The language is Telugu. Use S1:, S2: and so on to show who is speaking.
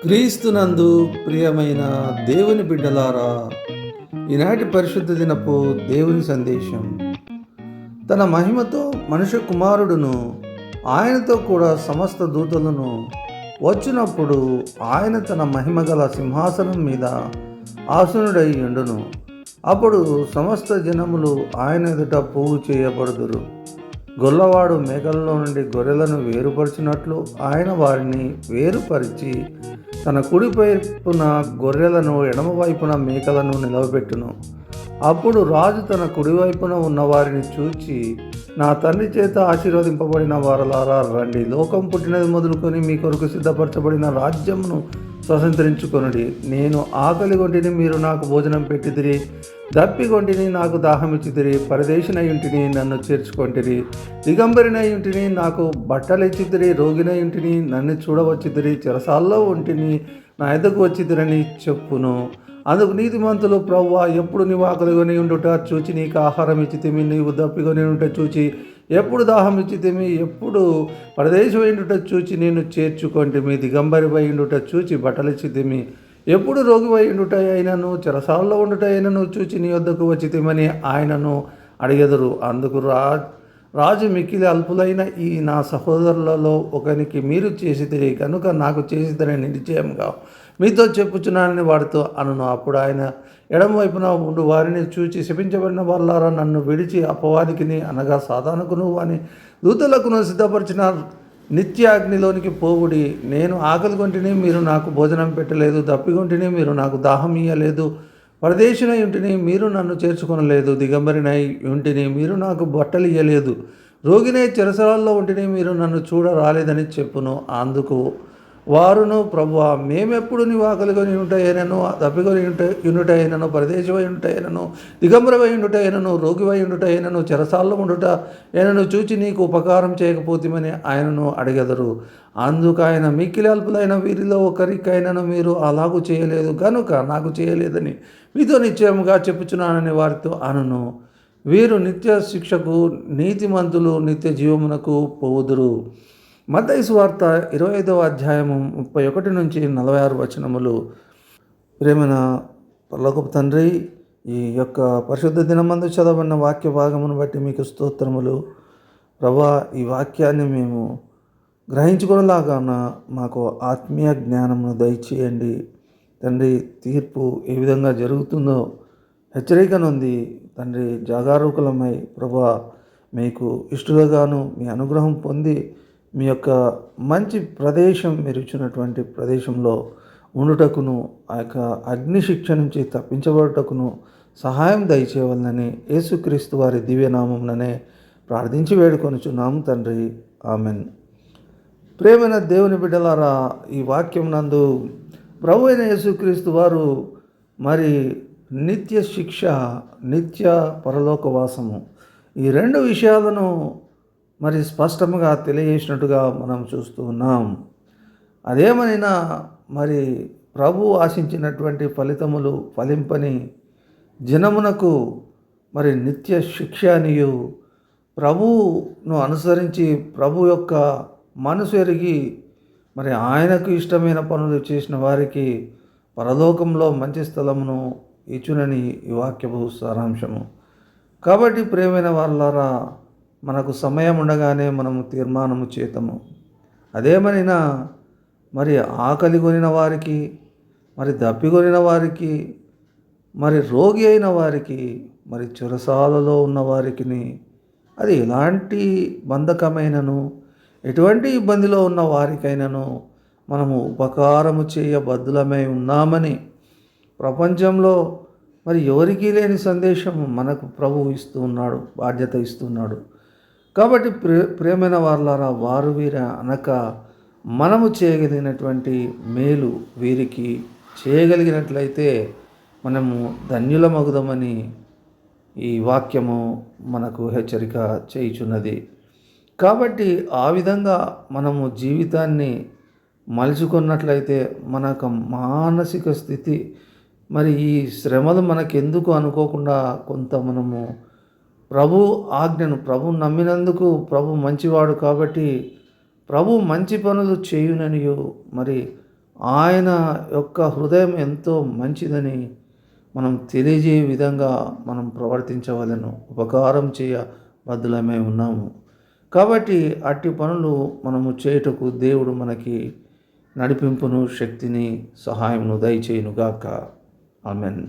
S1: క్రీస్తునందు ప్రియమైన దేవుని బిడ్డలారా, ఈనాటి పరిశుద్ధ దినపు దేవుని సందేశం. తన మహిమతో మనుష్య కుమారుడును ఆయనతో కూడా సమస్త దూతలను వచ్చినప్పుడు ఆయన తన మహిమగల సింహాసనం మీద ఆసనుడై ఉండును. అప్పుడు సమస్త జనములు ఆయన ఎదుట పోగు చేయబడుదురు. గొల్లవాడు మేకలలో నుండి గొర్రెలను వేరుపరిచినట్లు ఆయన వారిని వేరుపరిచి తన కుడి వైపున గొర్రెలను ఎడమవైపున మేకలను నిలవబెట్టును. అప్పుడు రాజు తన కుడివైపున ఉన్న వారిని చూచి, నా తండ్రి చేత ఆశీర్వదింపబడిన వారలారా రండి, లోకం పుట్టినది మొదలుకొని మీ కొరకు సిద్ధపరచబడిన రాజ్యమును స్వతంత్రించుకొనుడి. నేను ఆకలిగొంటిని, మీరు నాకు భోజనం పెట్టిదిరి, దప్పిగొంటిని, నాకు దాహమిచ్చిదిరి, పరదేశినయుంటిని, నన్ను చేర్చుకొంటిరి, దిగంబరినయుంటిని, నాకు బట్టలిచ్చిదిరి, రోగినయుంటిని, నన్ను చూడవచ్చిదిరి, చెరసాల్లో ఉంటిని, నా ఎద్దకు వచ్చిదిరని చెప్పును. అందుకు నీతిమంతులు, ప్రభువా, ఎప్పుడు నీవు ఆకలిగొని ఉండుట చూచి నీకు ఆహారం ఇచ్చితిమి, నీవు దప్పికొని ఉంట చూచి ఎప్పుడు దాహం ఇచ్చితిమి, ఎప్పుడు పరదేశం ఉండుట చూచి నేను చేర్చుకొంటిమి, దిగంబరి ఉండుట చూచి బట్టలిచ్చితిమి, ఎప్పుడు రోగి ఉండుట అయినను చెరసాలలో ఉండుట అయినను చూచి నీ వద్దకు వచ్చితిమని ఆయనను అడిగెదరు. అందుకు రాజు మిక్కిలి అల్పులైన ఈ నా సహోదరులలో ఒకనికి మీరు చేసిదిరి కనుక నాకు చేసిదని నిశ్చయంగా మీతో చెప్పుచున్నానని వాడితో అనును. అప్పుడు ఆయన ఎడమ వైపున ఉండు వారిని చూచి, శపించబడిన వాళ్ళారా, నన్ను విడిచి అపవాదికిని అనగా సాతానుకును అని దూతలకును సిద్ధపరిచిన నిత్య అగ్నిలోనికి పోవుడి. నేను ఆకలిగొంటిని, మీరు నాకు భోజనం పెట్టలేదు, దప్పిగొంటిని, మీరు నాకు దాహం ఇయ్యలేదు, పరదేశినై ఉంటిని, మీరు నన్ను చేర్చుకొనలేదు, దిగంబరినై ఉంటిని, మీరు నాకు బట్టలు ఇయ్యలేదు, రోగినై చెరసాలలో ఉంటిని, మీరు నన్ను చూడ రాలేదని చెప్పును. అందుకు వారును, ప్రభువా, మేమెప్పుడు నీవు ఆకలిగొని ఉంటైనను, దప్పికొని ఉండుటైనను, పరదేశమై ఉంటైనను, దిగంబరమై ఉండుటైనను, రోగివై ఉండుటైనను, చెరసాల్లో ఉండుట అయినను చూచి నీకు ఉపకారం చేయకపోతేమని ఆయనను అడిగెదరు. అందుకు ఆయన, మిక్కిలి అల్పులైన వీరిలో ఒకరికైనాను మీరు అలాగూ చేయలేదు కనుక నాకు చేయలేదని మీతో నిశ్చయముగా చెప్పుచున్నానని వారితో అనును. వీరు నిత్య శిక్షకు, నీతిమంతులు నిత్య జీవమునకు పోవుదురు. మత్తయి సువార్త 25వ అధ్యాయము 31 నుంచి 46 వచనములు. ప్రేమన పరలోకపు తండ్రి, ఈ యొక్క పరిశుద్ధ దినమందు చదవబడిన వాక్య భాగమును బట్టి మీకు స్తోత్రములు. ప్రభా, ఈ వాక్యాన్ని మేము గ్రహించుకునేలాగాన మాకు ఆత్మీయ జ్ఞానమును దయచేయండి తండ్రి. తీర్పు ఏ విధంగా జరుగుతుందో హెచ్చరికనుంది తండ్రి. జాగరూకులమై ప్రభా, మీకు ఇష్టలుగాను మీ అనుగ్రహం పొంది మీ యొక్క మంచి ప్రదేశం, మీరు ఇచ్చినటువంటి ప్రదేశంలో ఉండుటకును, ఆ యొక్క అగ్ని శిక్ష నుంచి తప్పించబడుటకును సహాయం దయచేయాలని యేసుక్రీస్తు వారి దివ్యనామంలోనే ప్రార్థించి వేడుకొనుచున్నాము తండ్రి. ఆమెన్. ప్రేమైన దేవుని బిడ్డలారా, ఈ వాక్యం నందు ప్రభు అయిన యేసుక్రీస్తు వారు మరి నిత్య శిక్ష, నిత్య పరలోకవాసము, ఈ రెండు విషయాలను మరి స్పష్టంగా తెలియజేసినట్టుగా మనం చూస్తూ ఉన్నాం. అదేమైనా మరి ప్రభు ఆశించినటువంటి ఫలితములు ఫలింపని జనమునకు మరి నిత్య శిక్ష అనియు, ప్రభువును అనుసరించి ప్రభు యొక్క మనసు ఎరిగి మరి ఆయనకు ఇష్టమైన పనులు చేసిన వారికి పరలోకంలో మంచి స్థలమును ఇచ్చునని ఈ వాక్యపు సారాంశము. కాబట్టి ప్రియమైన వాళ్ళారా, మనకు సమయం ఉండగానే మనము తీర్మానము చేతము. అదేమనినా మరి ఆకలి కొనిన వారికి, మరి దప్పికొనిన వారికి, మరి రోగి అయిన వారికి, మరి చెరసాలలో ఉన్న వారికి, అది ఎలాంటి బంధకమైనను ఎటువంటి ఇబ్బందిలో ఉన్న వారికైనాను మనము ఉపకారము చేయబద్ధులమై ఉన్నామని ప్రపంచంలో మరి ఎవరికీ లేని సందేశం మనకు ప్రభువు ఇస్తూ ఉన్నాడు, బాధ్యత ఇస్తున్నాడు. కాబట్టి ప్రియమైన వారులారా, వారు వీర అనక మనము చేయగలిగినటువంటి మేలు వీరికి చేయగలిగినట్లయితే మనము ధన్యులమగుదామని ఈ వాక్యము మనకు హెచ్చరిక చేయుచున్నది. కాబట్టి ఆ విధంగా మనము జీవితాన్ని మలుచుకున్నట్లయితే మనకు మానసిక స్థితి, మరి ఈ శ్రమలు మనకెందుకు అనుకోకుండా కొంత మనము ప్రభు ఆజ్ఞను, ప్రభు నమ్మినందుకు, ప్రభు మంచివాడు కాబట్టి ప్రభు మంచి పనులు చేయుననియు, మరి ఆయన యొక్క హృదయం ఎంతో మంచిదని మనం తెలియజేయ విధంగా మనం ప్రవర్తించవలను. ఉపకారం చేయ బద్దులమై ఉన్నాము. కాబట్టి అట్టి పనులు మనము చేయుటకు దేవుడు మనకి నడిపింపును, శక్తిని, సహాయమును దయచేయునుగాక. ఆమెన్.